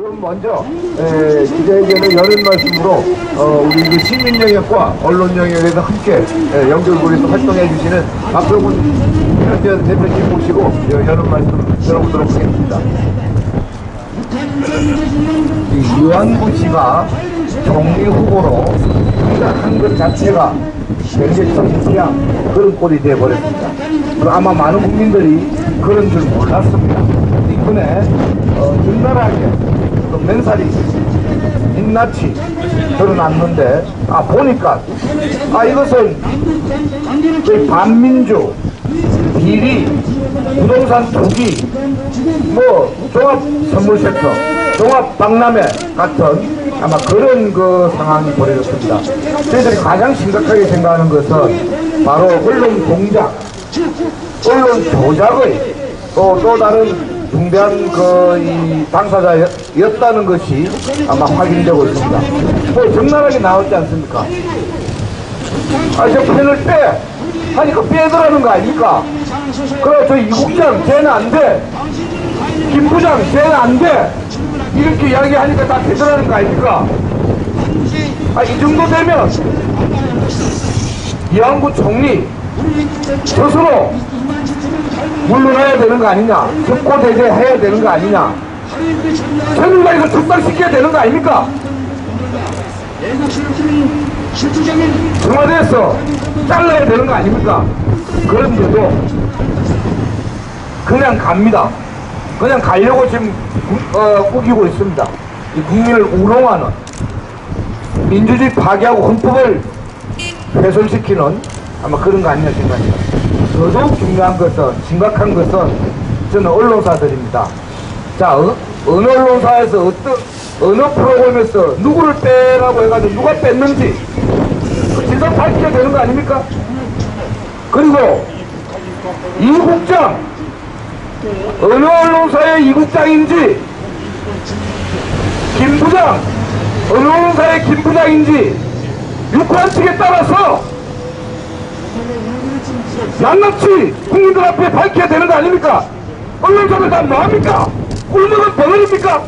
그럼 먼저 기자회견을 여는 말씀으로 우리 그 시민 영역과 언론 영역에서 함께 연결고리에서 활동해 주시는 박병훈 전 대표님 모시고 여는 말씀 들어보도록 하겠습니다. 유한구씨가 총리 후보로 한 것 자체가 굉장히 정치한 그런 꼴이 되어버렸습니다. 아마 많은 국민들이 그런 줄 몰랐습니다. 이번에 적나라하게 맨살이 민낯이 드러났는데 보니까 이것은 저희 반민주, 비리, 부동산 투기, 종합 선물센터, 종합 박람회 같은 아마 그런 그 상황이 벌어졌습니다. 저희들이 가장 심각하게 생각하는 것은 바로 언론 공작, 언론 조작의 또 다른 중대한 이 당사자였다는 것이 아마 확인되고 있습니다. 적나라하게 나왔지 않습니까? 저 펜을 빼! 하니까 빼더라는 거 아닙니까? 그래, 저 이국장 쟤는 안 돼! 김부장 쟤는 안 돼! 이렇게 이야기하니까 다 되더라는 거 아닙니까? 이 정도 되면 이한구 총리 스스로 물러나야 되는 거 아니냐, 석고대죄해야 되는 거 아니냐, 새누리당에서 출당시켜야 되는 거 아닙니까? 청와대에서 잘라야 되는 거 아닙니까? 그런데도 그냥 갑니다. 그냥 가려고 지금 우기고 있습니다. 이 국민을 우롱하는, 민주주의 파괴하고 헌법을 훼손시키는 아마 그런 거 아니냐 생각합니다. 더더욱 중요한 것은, 심각한 것은 저는 언론사들입니다. 자, 어느 언론사에서 어느 프로그램에서 누구를 빼라고 해가지고 누가 뺐는지 그 진상 밝혀야 되는 거 아닙니까? 그리고 이 국장 어느 언론사의 이 국장인지, 김 부장 어느 언론사의 김 부장인지 유권 측에 따라서 낱낱이 국민들 앞에 밝혀야 되는 거 아닙니까? 언론사들 다 뭐합니까? 꿀먹은 덩어리입니까?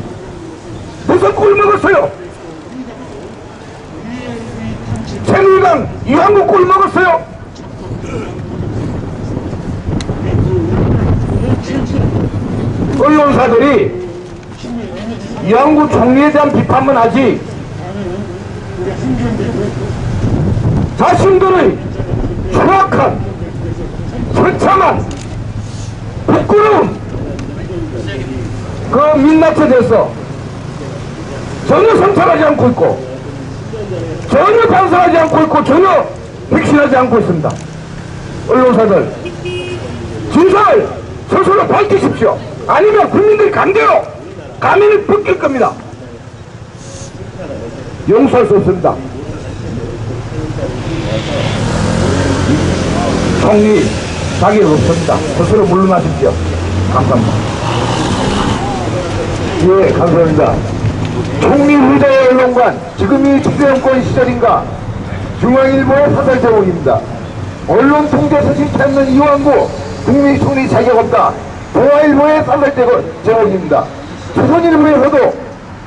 무슨 꿀먹었어요? 새누리당 이한구 꿀먹었어요? 언론사들이 이한구 총리에 대한 비판만 하지 자신들의 추악한, 처참한, 부끄러운 그 민낯에 대해서 전혀 성찰하지 않고 있고, 전혀 반성하지 않고 있고, 전혀 백신하지 않고 있습니다. 언론사들 진상을 스스로 밝히십시오. 아니면 국민들이 강제로 가면을 벗길 겁니다. 용서할 수 없습니다. 총리 자격 없습니다. 스스로 물러나십시오. 감사합니다. 예, 감사합니다. 총리 후보의 언론관, 지금이 집권권 시절인가? 중앙일보의 사설 제목입니다. 언론 통제 서식 찾는 이완구 국민 총리 자격 없다. 동아일보의 사설 제목입니다. 조선일보에서도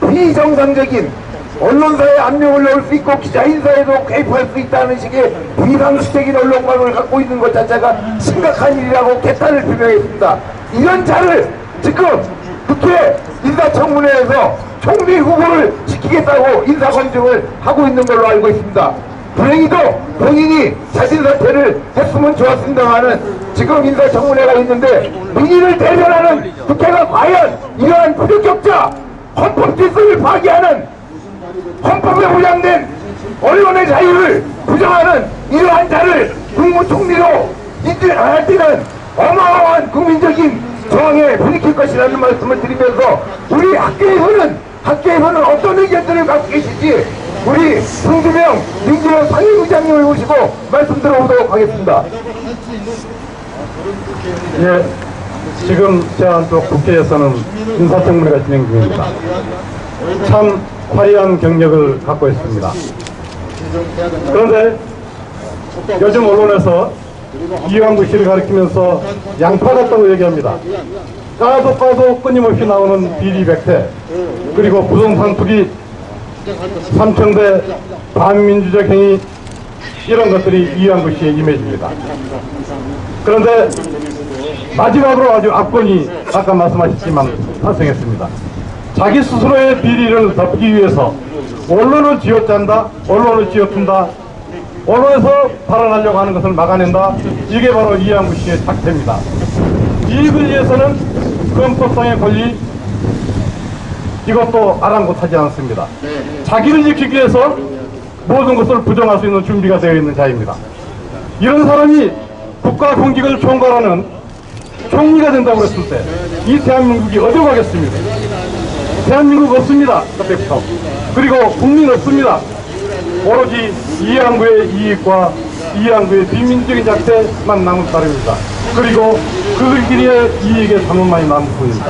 비정상적인 언론사에 압력을 넣을 수 있고 기자 인사에도 개입할 수 있다는 식의 비상식적인 언론관을 갖고 있는 것 자체가 심각한 일이라고 개탄을 표명했습니다. 이런 자를 지금 국회 인사청문회에서 총리 후보를 지키겠다고 인사검증을 하고 있는 걸로 알고 있습니다. 불행히도 본인이 자진 사퇴를 했으면 좋았습니다만은 지금 인사청문회가 있는데 민의를 대변하는 국회가 과연 이러한 부적격자, 헌법 질서를 파괴하는, 헌법에 보장된 언론의 자유를 부정하는 이러한 자를 국무총리로 인정할 때는 어마어마한 국민적인 저항에 부딪힐 것이라는 말씀을 드리면서 우리 학계에서는 어떤 의견들을 갖고 계실지 우리 송주명 민주당 상임의장님을 모시고 말씀 들어보도록 하겠습니다. 예, 지금 제한 또 국회에서는 인사청문회가 진행 중입니다. 참 화려한 경력을 갖고 있습니다. 그런데 요즘 언론에서 이완구 씨를 가리키면서 양파 같다고 얘기합니다. 까도 까도 끊임없이 나오는 비리백태, 그리고 부동산 투기, 삼청대 반민주적 행위, 이런 것들이 이완구 씨의 이미지입니다. 그런데 마지막으로 아주 압권이 아까 말씀하셨지만 발생했습니다. 자기 스스로의 비리를 덮기 위해서 언론을 쥐어짠다, 언론을 쥐어튼다, 언론에서 발언하려고 하는 것을 막아낸다. 이게 바로 이완구 씨의 작태입니다. 이익을 위해서는 헌법상의 권리, 이것도 아랑곳하지 않습니다. 자기를 지키기 위해서 모든 것을 부정할 수 있는 준비가 되어 있는 자입니다. 이런 사람이 국가 공직을 총괄하는 총리가 된다고 했을 때 이 대한민국이 어디로 가겠습니까? 대한민국 없습니다. 그때부터. 그리고 국민 없습니다. 오로지 이완구의 이익과 이완구의 비민주적인 작태만 남은 따름입니다. 그리고 그 길의 이익에 잠깐만이 남은 뿐입니다.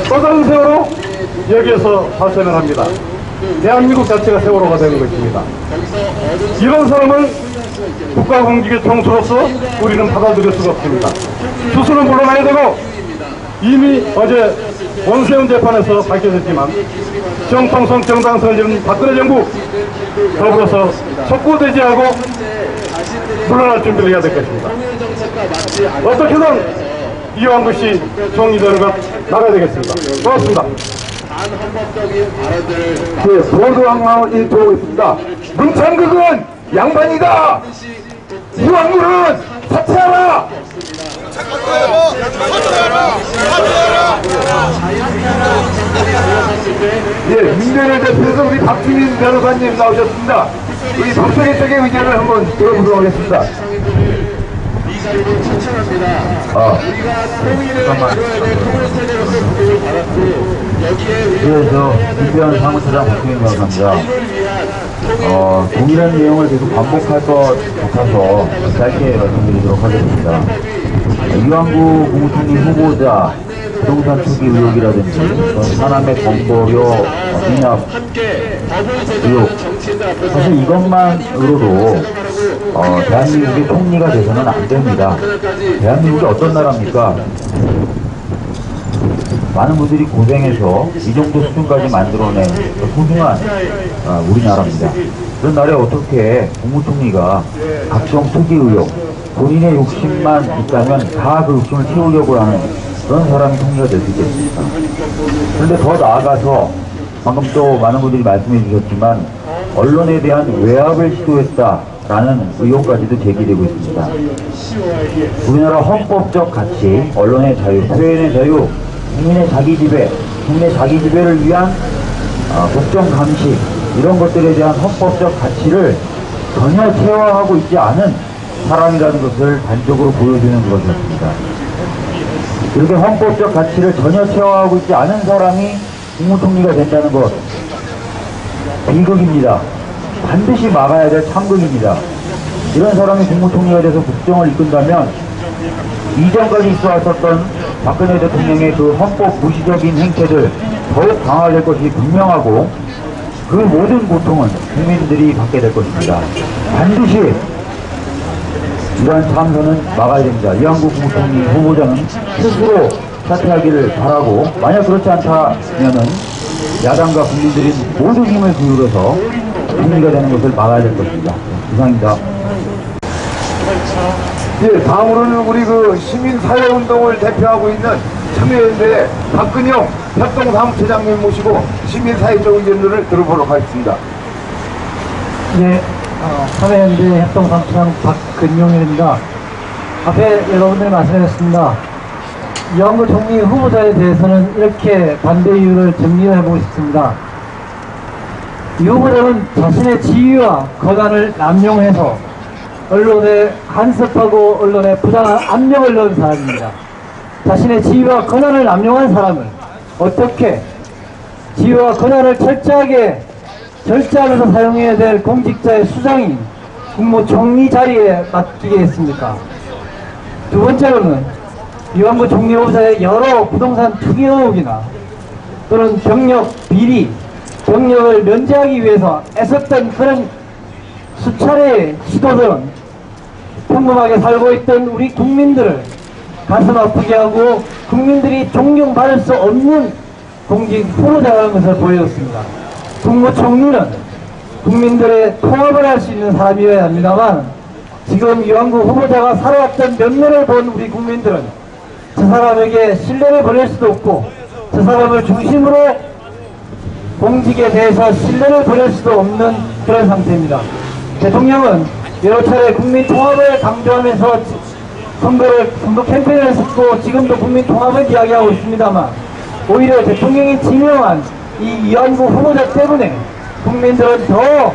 또 다른 세월호 여기에서 발생을 합니다. 대한민국 자체가 세월호가 되는 것입니다. 이런 사람을 국가공직의 총수로서 우리는 받아들일 수가 없습니다. 스스로 물러나야 되고, 이미 어제 원세훈 재판에서 밝혀졌지만 정통성 정당성을 지닌 박근혜 정부 더불어서 촉구대지하고 물러날 준비를 해야 될 것입니다. 어떻게든 이완구 씨 총리되는 것 나가야 되겠습니다. 고맙습니다. 네, 보도항만 일토하고 있습니다. 문창극은 양반이다. 이완구는 사퇴하라. 예, 민변을 대표해서 우리 박주민 변호사님 나오셨습니다. 우리 박정희 쪽의 의견을 한번 들어보도록 하겠습니다. 이 자리를 추천합니다. 우리가 통일을 이루어야 될 통일 세대로서 부름을 받았고, 여기에 저 민변 사무처장 박주민 변호사입니다. 동일한 내용을 계속 반복할 것 같아서 짧게 말씀드리도록 하겠습니다. 이완구 국무총리 후보자 부동산 투기 의혹이라든지 하남의 범거료 미납 의혹, 사실 이것만으로도 대한민국의 총리가 돼서는 안 됩니다. 대한민국이 어떤 나라입니까? 많은 분들이 고생해서 이 정도 수준까지 만들어낸 소중한 우리나라입니다. 그런 나라에 어떻게 국무총리가 각종 투기 의혹, 본인의 욕심만 있다면 다 그 욕심을 채우려고 하는 그런 사람이 총리가 될 수 있겠습니까? 그런데 더 나아가서 방금 또 많은 분들이 말씀해 주셨지만 언론에 대한 외압을 시도했다라는 의혹까지도 제기되고 있습니다. 우리나라 헌법적 가치, 언론의 자유, 표현의 자유, 국민의 자기지배, 국민의 자기지배를 위한 국정 감시, 이런 것들에 대한 헌법적 가치를 전혀 체화하고 있지 않은 사람이라는 것을 단적으로 보여주는 것이었습니다. 이렇게 헌법적 가치를 전혀 체화하고 있지 않은 사람이 국무총리가 된다는 것, 비극입니다. 반드시 막아야 될 참극입니다. 이런 사람이 국무총리가 돼서 국정을 이끈다면 이전까지 있어 왔었던 박근혜 대통령의 그 헌법 무시적인 행태들 더욱 강화될 것이 분명하고, 그 모든 고통은 국민들이 받게 될 것입니다. 반드시 이러한 참선은 막아야 됩니다. 이완구 국무총리 후보자는 스스로 사퇴하기를 바라고, 만약 그렇지 않다면은 야당과 국민들이 모든 힘을 기울여서 총리가 되는 것을 막아야 될 것입니다. 이상입니다. 예, 다음으로는 우리 그 시민사회운동을 대표하고 있는 참여연대 박근영 협동사무처장님 모시고 시민사회적 의견들을 들어보도록 하겠습니다. 네, 참여연대 협동사무처장 박근용입니다. 앞에 여러분들이 말씀하셨습니다. 이완구 총리 후보자에 대해서는 이렇게 반대 이유를 정리해 보고 싶습니다. 이 후보자는 자신의 지위와 권한을 남용해서 언론에 간섭하고 언론에 부당한 압력을 넣은 사람입니다. 자신의 지위와 권한을 남용한 사람을 어떻게 지위와 권한을 철저하게 절제하면서 사용해야 될 공직자의 수장인 국무총리 자리에 맡기겠습니까? 두 번째로는 이완구 총리 후보자의 여러 부동산 투기 의혹이나 또는 경력 비리, 경력을 면제하기 위해서 애썼던 그런 수차례의 시도들은 평범하게 살고 있던 우리 국민들을 가슴 아프게 하고 국민들이 존경받을 수 없는 공직 후보자라는 것을 보여줬습니다. 국무총리는 국민들의 통합을 할 수 있는 사람이어야 합니다만 지금 이완구 후보자가 살아왔던 면면을 본 우리 국민들은 저 사람에게 신뢰를 보낼 수도 없고 저 사람을 중심으로 공직에 대해서 신뢰를 보낼 수도 없는 그런 상태입니다. 대통령은 여러 차례 국민 통합을 강조하면서 선거 캠페인을 했었고 지금도 국민 통합을 이야기하고 있습니다만 오히려 대통령이 지명한 이 이완구 후보자 때문에 국민들은 더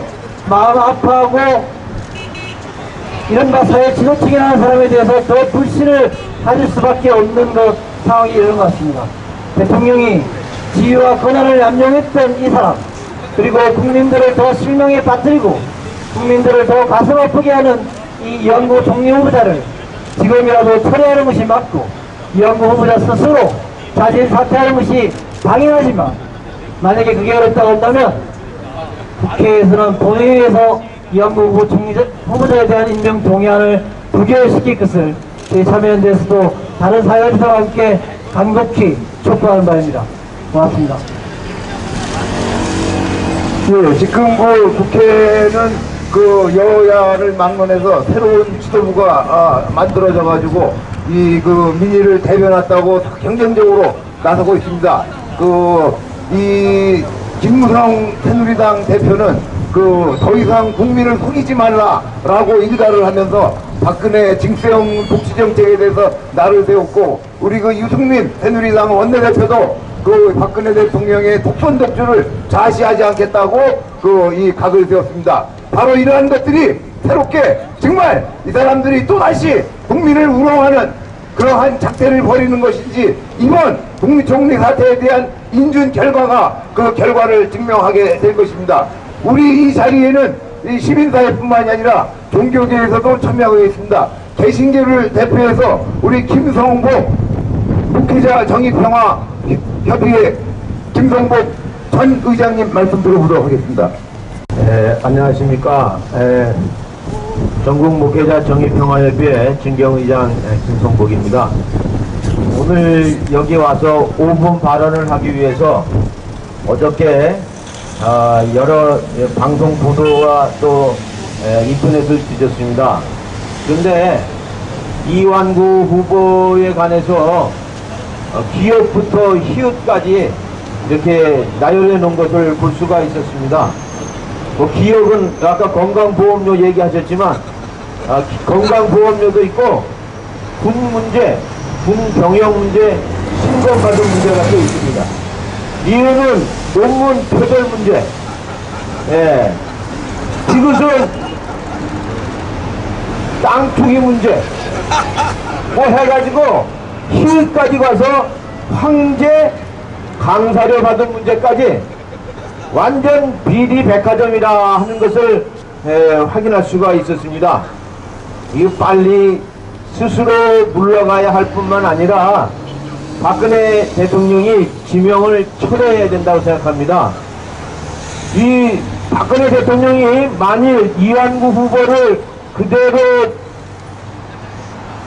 마음 아파하고 이른바 사회 지도층이 하는 사람에 대해서 더 불신을 가질 수밖에 없는 상황이 이런 것 같습니다. 대통령이 지위와 권한을 남용했던 이 사람, 그리고 국민들을 더 실망에 빠뜨리고 국민들을 더 가슴 아프게 하는 이 이완구 총리 후보자를 지금이라도 철회하는 것이 맞고 이완구 후보자 스스로 자진 사퇴하는 것이 당연하지만 만약에 그게 어렵다고 한다면 국회에서는 본회의에서 이완구 후보자에 대한 임명 동의안을 부결시킬 것을 저희 참여연대에서도 다른 사회자들과 함께 간곡히 촉구하는 바입니다. 고맙습니다. 예, 지금 국회는 여야를 막론해서 새로운 지도부가 만들어져 가지고 민의를 대변했다고 경쟁적으로 나서고 있습니다. 이 김무성 새누리당 대표는 더 이상 국민을 속이지 말라라고 일가를 하면서 박근혜 징수형 복지정책에 대해서 날을 세웠고 우리 유승민 새누리당 원내대표도 박근혜 대통령의 독선독주를 좌시하지 않겠다고 이 각을 세웠습니다. 바로 이러한 것들이 새롭게 정말 이 사람들이 또다시 국민을 우롱하는 그러한 작태를 벌이는 것인지 이번 국무총리 사태에 대한 인준 결과가 그 결과를 증명하게 될 것입니다. 우리 이 자리에는 이 시민사회뿐만이 아니라 종교계에서도 참여하고 있습니다. 개신교를 대표해서 우리 김성복 목회자 정의평화협의회 김성복 전 의장님 말씀 들어보도록 하겠습니다. 안녕하십니까. 전국 목회자 정의평화협의회 진경의장 김성복입니다. 오늘 여기 와서 5분 발언을 하기 위해서 어저께 여러 방송 보도와 또 인터넷을 뒤졌습니다. 그런데 이완구 후보에 관해서 기업부터 희읍까지 이렇게 나열해 놓은 것을 볼 수가 있었습니다. 기업은 아까 건강보험료 얘기하셨지만 건강보험료도 있고 군 문제, 군 병역 문제, 신검가족 문제가 또 있습니다. 이유는 논문 표절 문제. 이것은 땅 투기 문제. 해가지고 희까지 가서 황제 강사료 받은 문제까지 완전 비리 백화점이라 하는 것을 확인할 수가 있었습니다. 이거 빨리 스스로 물러가야 할 뿐만 아니라 박근혜 대통령이 지명을 철회해야 된다고 생각합니다. 이 박근혜 대통령이 만일 이완구 후보를 그대로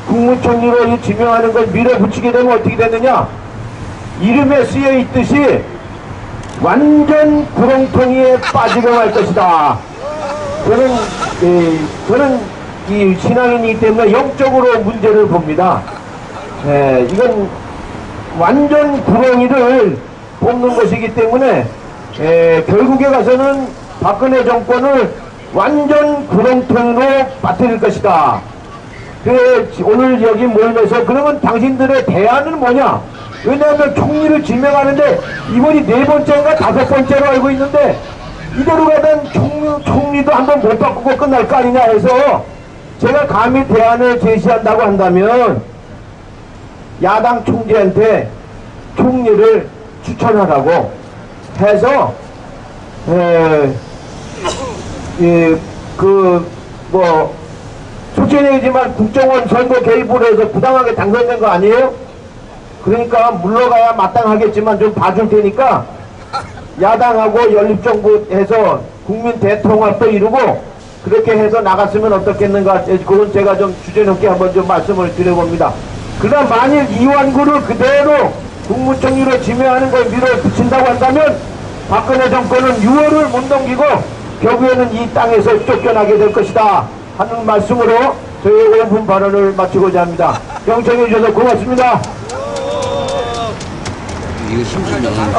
국무총리로 지명하는 걸 밀어붙이게 되면 어떻게 되느냐? 이름에 쓰여 있듯이 완전 구렁텅이에 빠지고 말 것이다. 저는 이 신앙인이기 때문에 영적으로 문제를 봅니다. 이건 완전 구렁이를 뽑는 것이기 때문에 결국에 가서는 박근혜 정권을 완전 구렁텅이로 빠뜨릴 것이다. 오늘 여기 모이면서 그러면 당신들의 대안은 뭐냐? 왜냐하면 총리를 지명하는데 이번이 4번째인가 5번째로 알고 있는데 이대로 가면 총리도 한번 못 바꾸고 끝날 거 아니냐 해서 제가 감히 대안을 제시한다고 한다면 야당 총재한테 총리를 추천하라고 해서 솔직히 얘기지만 국정원 선거 개입으로 해서 부당하게 당선된 거 아니에요? 그러니까 물러가야 마땅하겠지만 좀 봐줄 테니까 야당하고 연립정부해서 국민 대통합도 이루고 그렇게 해서 나갔으면 어떻겠는가, 그건 제가 좀 주제넘게 한번 좀 말씀을 드려봅니다. 그러나 만일 이완구를 그대로 국무총리로 지명하는 걸 밀어붙인다고 한다면 박근혜 정권은 6월을 못 넘기고 결국에는 이 땅에서 쫓겨나게 될 것이다 하는 말씀으로 저희 5분 발언을 마치고자 합니다. 경청해 주셔서 고맙습니다.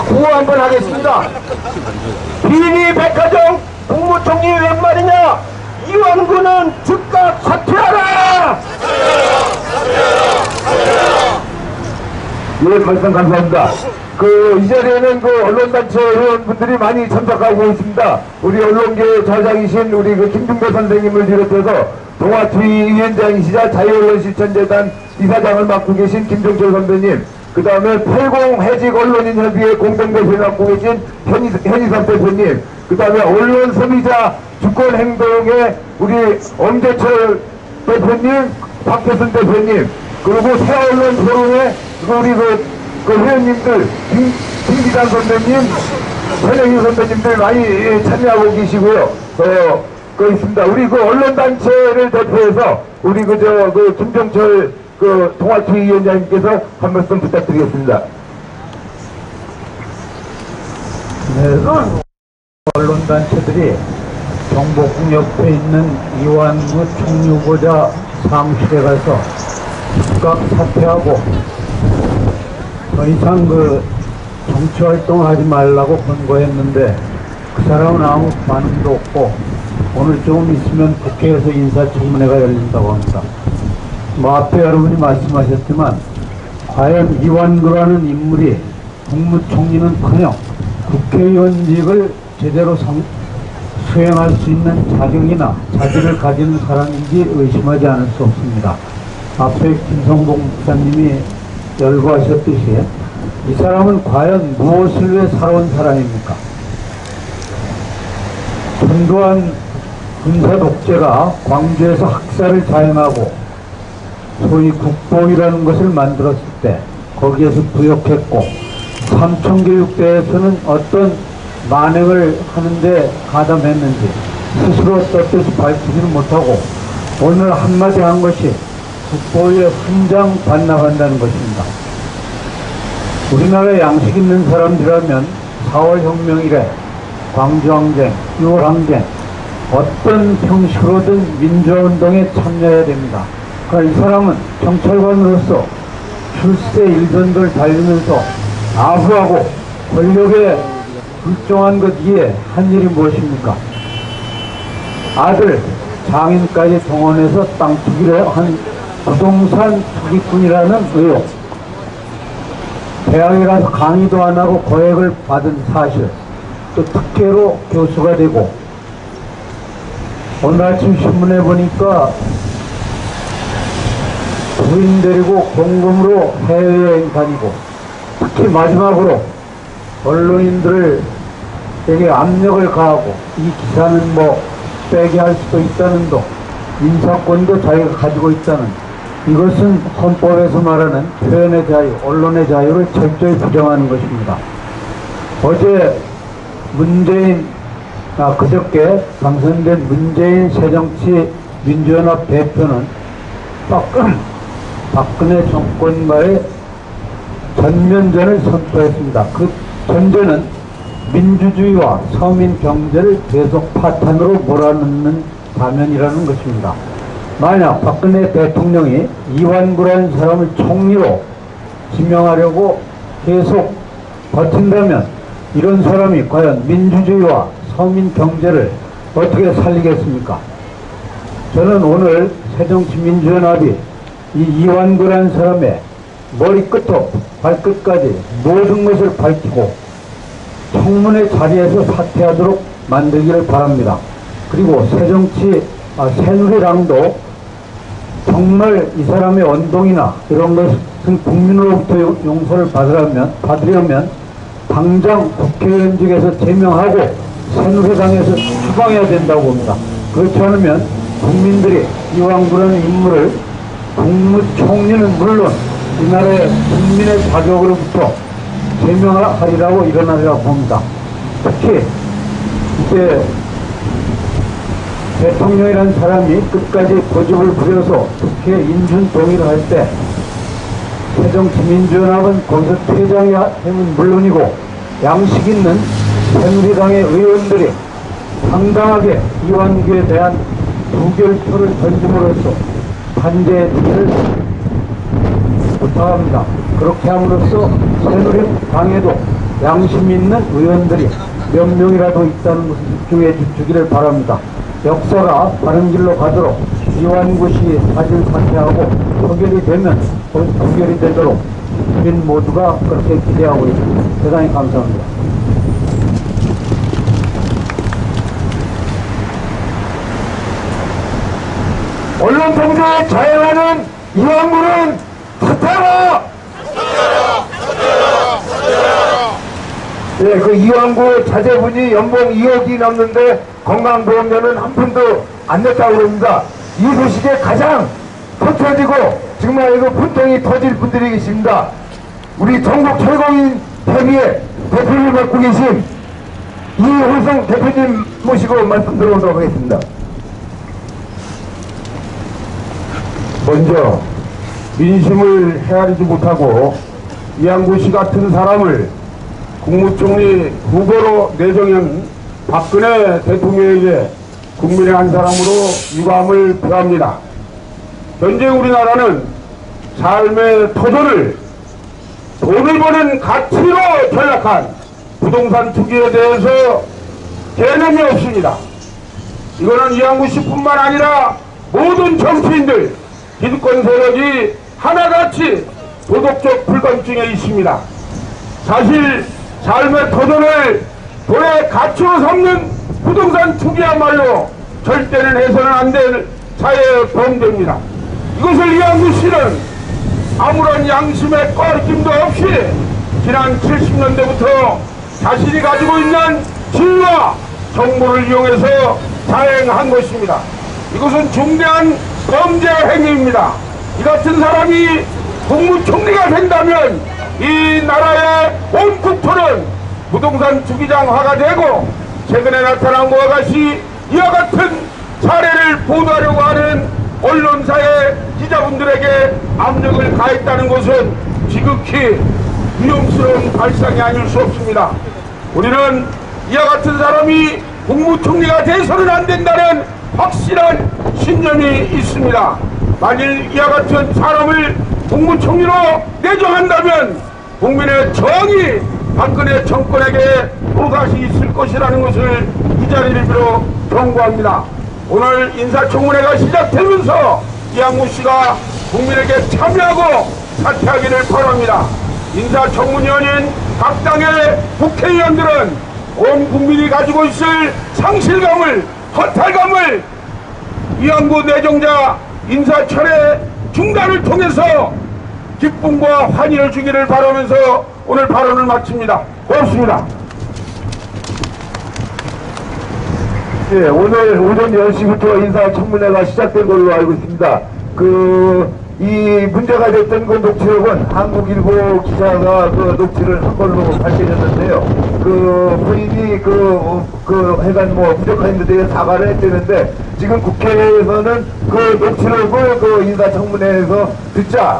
구호 한번 하겠습니다. 비리 백화점 국무총리 웬 말이냐? 이완구는 즉각 사퇴하라! 예, 말씀 감사합니다. 이 자리에는 언론단체 회원분들이 많이 참석하고 있습니다. 우리 언론계 저장이신 우리 김중배 선생님을 비롯해서 동아TV 위원장이시자 자유언론실천재단 이사장을 맡고 계신 김종철 선배님, 그 다음에 80 해직 언론인협의회 공동대표를 맡고 계신 현희섭 대표님, 그 다음에 언론 소비자 주권행동의 우리 엄재철 대표님, 박태순 대표님, 그리고 새언론 포럼의 우리 회원님들, 김기단 선배님, 현영희 선배님들 많이 참여하고 계시고요. 있습니다. 우리 언론단체를 대표해서 우리 김종철 동아TV 위원장님께서 한 말씀 부탁드리겠습니다. 네, 언론단체들이 경복궁 옆에 있는 이완구 총리 후보자 사무실에 가서 즉각 사퇴하고 더 이상 정치활동을 하지 말라고 권고했는데 그 사람은 아무 반응도 없고 오늘 조금 있으면 국회에서 인사청문회가 열린다고 합니다. 앞에 여러분이 말씀하셨지만 과연 이완구라는 인물이 국무총리는커녕 국회의원직을 제대로 수행할 수 있는 자격이나 자질을 가진 사람인지 의심하지 않을 수 없습니다. 앞에 김성봉 목사님이 열거하셨듯이 이 사람은 과연 무엇을 위해 살아온 사람입니까? 전두환 군사 독재가 광주에서 학살을 자행하고 소위 국보이라는 것을 만들었을 때 거기에서 부역했고 삼천교육대에서는 어떤 만행을 하는데 가담했는지 스스로 떳떳이 밝히지는 못하고 오늘 한마디 한 것이 국보위에 훈장 반납한다는 것입니다. 우리나라에 양식 있는 사람들이라면 4월 혁명 이래 광주항쟁, 6월항쟁 어떤 형식으로든 민주화운동에 참여해야 됩니다. 그러나 이 사람은 경찰관으로서 출세 일전도를 달리면서 아부하고 권력에 불종한 것 이에 한 일이 무엇입니까? 아들 장인까지 동원해서 땅 투기를 한 부동산 투기꾼이라는 의혹, 대학에 가서 강의도 안 하고 거액을 받은 사실, 또 특혜로 교수가 되고 오늘 아침 신문에 보니까 부인 데리고 공금으로 해외여행 다니고 특히 마지막으로 언론인들에게 압력을 가하고 이 기사는 빼게 할 수도 있다는 도 인사권도 자기가 가지고 있다는 이것은 헌법에서 말하는 표현의 자유, 언론의 자유를 철저히 부정하는 것입니다. 어제 그저께 당선된 문재인 새정치민주연합 대표는 박근혜 정권과의 전면전을 선포했습니다. 그 전제는 민주주의와 서민 경제를 계속 파탄으로 몰아넣는 사면이라는 것입니다. 만약 박근혜 대통령이 이완구라는 사람을 총리로 지명하려고 계속 버틴다면 이런 사람이 과연 민주주의와 서민 경제를 어떻게 살리겠습니까? 저는 오늘 새정치민주연합이 이 이완구라는 사람의 머리끝부터 발끝까지 모든 것을 밝히고 청문회 자리에서 사퇴하도록 만들기를 바랍니다. 그리고 새누리당도 정말 이 사람의 언동이나 이런 것은 국민으로부터 용서를 받으려면 당장 국회의원직에서 제명하고 새누리당에서 추방해야 된다고 봅니다. 그렇지 않으면 국민들이 이완구라는 인물을 국무총리는 물론 이 나라의 국민의 자격으로부터 제명하리라고 일어나리라고 봅니다. 특히 이제 대통령이라는 사람이 끝까지 고집을 부려서 국회 인준 동의를 할 때 새정치민주연합은 거기서 퇴장하면 물론이고 양식 있는 새누리당의 의원들이 당당하게 이완규에 대한 부결표를 던짐으로써 탄재를 부탁합니다. 그렇게 함으로써 새누리당에도 양심 있는 의원들이 몇 명이라도 있다는 것을 집중해 주기를 바랍니다. 역사가 바른 길로 가도록 이완구 씨 사실 사퇴하고 표결이 되면 표결이 되도록 우린 모두가 그렇게 기대하고 있습니다. 대단히 감사합니다. 언론 통제에 자행하는 이완구는 사퇴하라! 예, 그 이완구 자제분이 연봉 2억이 넘는데 건강보험료는 한 푼도 안 냈다고 그럽니다. 이 소식에 가장 터져지고 정말 이거 분통이 터질 분들이 계십니다. 우리 전국 최고인 대비의 대표를 맡고 계신 이호성 대표님 모시고 말씀 들어보도록 하겠습니다. 먼저 민심을 헤아리지 못하고 이완구 씨 같은 사람을 국무총리 후보로 내정한 박근혜 대통령에게 국민의 한 사람으로 유감을 표합니다. 현재 우리나라는 삶의 터전을 돈을 버는 가치로 전락한 부동산 투기에 대해서 개념이 없습니다. 이거는 이완구 씨뿐만 아니라 모든 정치인들, 기득권 세력이 하나같이 도덕적 불감증에 있습니다. 사실 삶의 터전을 돈의 가치로 삼는 부동산 투기야말로 절대는 해서는 안 될 사회의 범죄입니다. 이것을 이완구 씨는 아무런 양심의 꺼림도 없이 지난 70년대부터 자신이 가지고 있는 지위와 정보를 이용해서 자행한 것입니다. 이것은 중대한 범죄 행위입니다. 이 같은 사람이 국무총리가 된다면 이 나라의 온 국토는 부동산 투기장화가 되고 최근에 나타난 것과 같이 이와 같은 사례를 보도하려고 하는 언론사의 기자분들에게 압력을 가했다는 것은 지극히 위험스러운 발상이 아닐 수 없습니다. 우리는 이와 같은 사람이 국무총리가 돼서는 안 된다는 확실한 신념이 있습니다. 만일 이와 같은 사람을 국무총리로 내정한다면 국민의 정이 박근혜 정권에게 또다시 있을 것이라는 것을 이 자리를 빌어 경고합니다. 오늘 인사청문회가 시작되면서 이완구 씨가 국민에게 참여하고 사퇴하기를 바랍니다. 인사청문위원인 각 당의 국회의원들은 온 국민이 가지고 있을 상실감을, 허탈감을 이완구 내정자 인사철회 중단을 통해서 기쁨과 환희를 주기를 바라면서 오늘 발언을 마칩니다. 고맙습니다. 예, 오늘 오전 10시부터 인사청문회가 시작된 걸로 알고 있습니다. 이 문제가 됐던 그 녹취록은 한국일보 기자가 그 녹취를 한 걸로 밝혀졌는데요. 본인이 해간 부족한 데 대해 사과를 했다는데 지금 국회에서는 그 녹취록을 인사청문회에서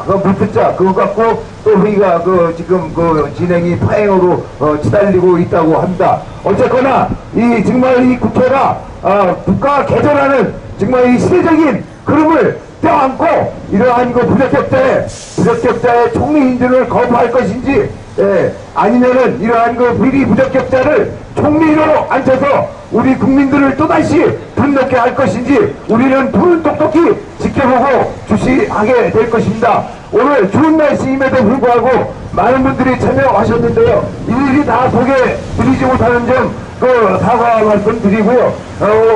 못 듣자, 그거 갖고 또 회의가 지금 진행이 파행으로 치달리고 있다고 합니다. 어쨌거나 정말 이 국회가 국가 개전하는 정말 이 시대적인 흐름을 떼어안고 이러한 부적격자의 총리 인준을 거부할 것인지, 아니면은 이러한 비리 부적격자를 총리로 앉혀서 우리 국민들을 또다시 분노케 할 것인지 우리는 불을 똑똑히 지켜보고 주시하게 될 것입니다. 오늘 좋은 날씨임에도 불구하고 많은 분들이 참여하셨는데요. 일일이 다 소개드리지 못하는 점 사과 말씀 드리고요.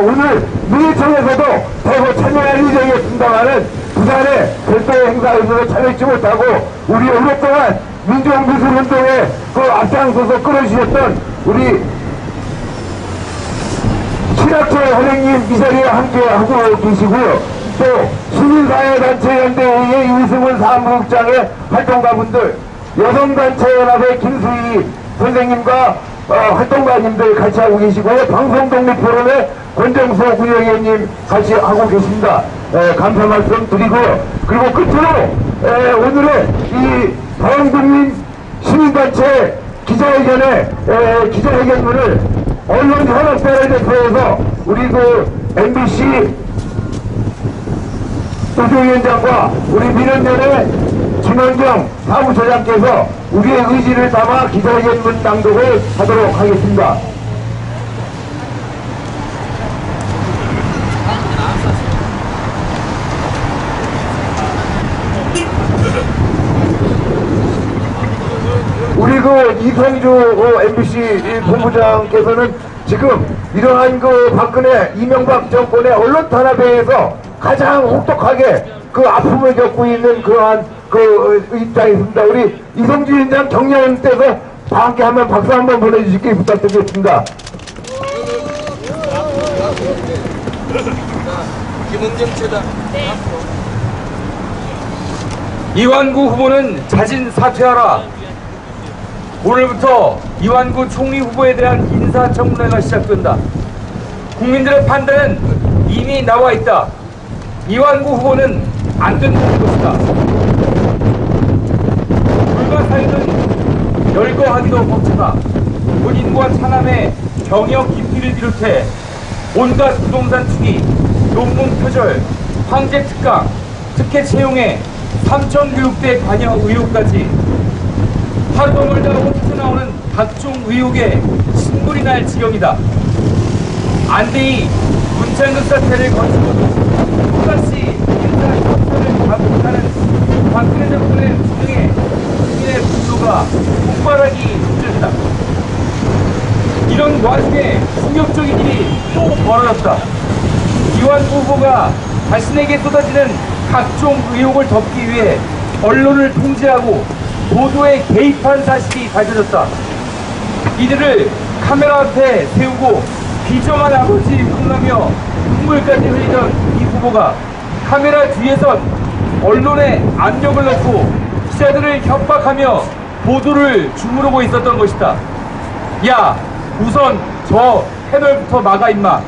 오늘 민주청에서도 대거 참여할 예정이었습니다만은 부산의 별도의 행사에서도 참여하지 못하고 우리 오랫동안 민주미술운동에 앞장서서 끌어주셨던 우리 신학철 선생님 이 자리에 함께하고 계시고요. 또 시민사회단체연대회의 이승훈 사무국장의 활동가분들, 여성단체연합의 김수희 선생님과 활동가님들 같이 하고 계시고요. 방송독립포럼의 권정수 운영위원님 같이 하고 계십니다. 감사 말씀 드리고요. 그리고 끝으로 오늘의 이 대한국민 시민단체 기자회견문을 언론현업대를 대표해서 우리 그 MBC 우주위원장과 우리 민원연의 김원경 사무처장께서 우리의 의지를 담아 기자회견문 낭독을 하도록 하겠습니다. 우리 그 이성주 MBC 본부장께서는 지금 이러한 그 박근혜 이명박 정권의 언론 탄압에 의해서 가장 혹독하게 그 아픔을 겪고 있는 그러한 그 입장에 있습니다. 우리 이성주 위원장 격려하는 때서 다 함께 한번 박수 한번 보내주시기 부탁드리겠습니다. 김은경 최다. 이완구 후보는 자진 사퇴하라. 오늘부터 이완구 총리 후보에 대한 인사청문회가 시작된다. 국민들의 판단은 이미 나와 있다. 이완구 후보는 안 된다는 것이다. 불가사의는 열거하기도 벅차다. 본인과 차남의 경영 기피를 비롯해 온갖 부동산 투기, 논문 표절, 황제 특강, 특혜 채용에 삼천교육대 관여 의혹까지 하루도 멀다 옥에서 나오는 각종 의혹에 신물이 날 지경이다. 안대희 문창극 사태를 거치고도 또다시 인사 협상을 반복하는 박근혜 정권의 부정에 국민의 분노가 폭발하기 힘들다. 이런 와중에 충격적인 일이 또 벌어졌다. 이완구 후보가 자신에게 쏟아지는 각종 의혹을 덮기 위해 언론을 통제하고 보도에 개입한 사실이 밝혀졌다. 이들을 카메라 앞에 세우고 비정한 아버지 욕하며 눈물까지 흘리던 이 후보가 카메라 뒤에선 언론에 압력을 넣고 기자들을 협박하며 보도를 주무르고 있었던 것이다. 야, 우선 저 패널부터 막아 임마.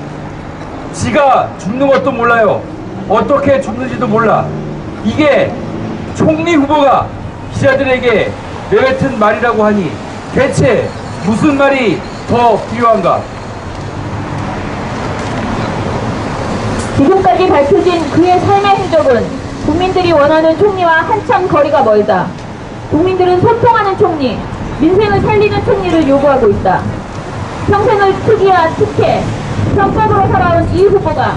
지가 죽는 것도 몰라요. 어떻게 죽는지도 몰라. 이게 총리 후보가 기자들에게 내뱉은 말이라고 하니 대체 무슨 말이 더 필요한가? 지금까지 밝혀진 그의 삶의 행적은 국민들이 원하는 총리와 한참 거리가 멀다. 국민들은 소통하는 총리, 민생을 살리는 총리를 요구하고 있다. 평생을 투기와 특혜, 편법으로 살아온 이 후보가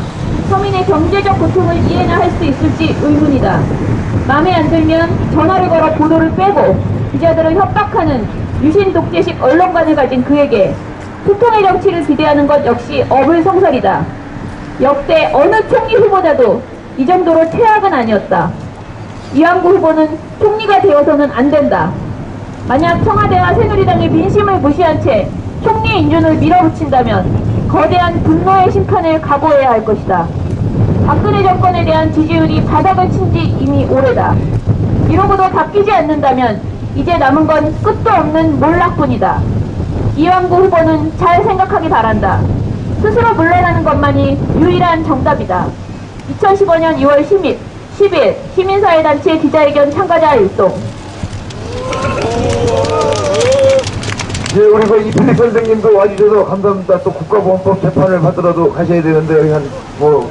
서민의 경제적 고통을 이해나 할 수 있을지 의문이다. 마음에 안 들면 전화를 걸어 보도를 빼고 기자들을 협박하는 유신 독재식 언론관을 가진 그에게 소통의 정치를 기대하는 것 역시 어불성설이다. 역대 어느 총리 후보자도 이 정도로 퇴악은 아니었다. 이완구 후보는 총리가 되어서는 안 된다. 만약 청와대와 새누리당의 민심을 무시한 채 총리 인준을 밀어붙인다면 거대한 분노의 심판을 각오해야 할 것이다. 박근혜 정권에 대한 지지율이 바닥을 친 지 이미 오래다. 이러고도 바뀌지 않는다면 이제 남은 건 끝도 없는 몰락뿐이다. 이완구 후보는 잘 생각하기 바란다. 스스로 물러나는 것만이 유일한 정답이다. 2015년 2월 10일 시민사회단체 기자회견 참가자 일동. 예, 우리 그 이필립 선생님도 와주셔서 감사합니다. 또 국가보안법 재판을 받으러도 가셔야 되는데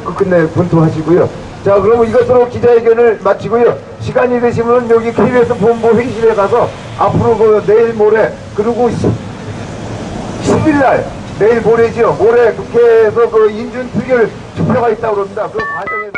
끝끝내 분투하시고요. 자, 그러면 이것으로 기자회견을 마치고요. 시간이 되시면 여기 KBS 본부 회의실에 가서 앞으로 그 내일 모레 그리고 10일날 내일 모레죠. 모레 국회에서 그 인준 표결 투표가 있다고 그럽니다. 그 과정에서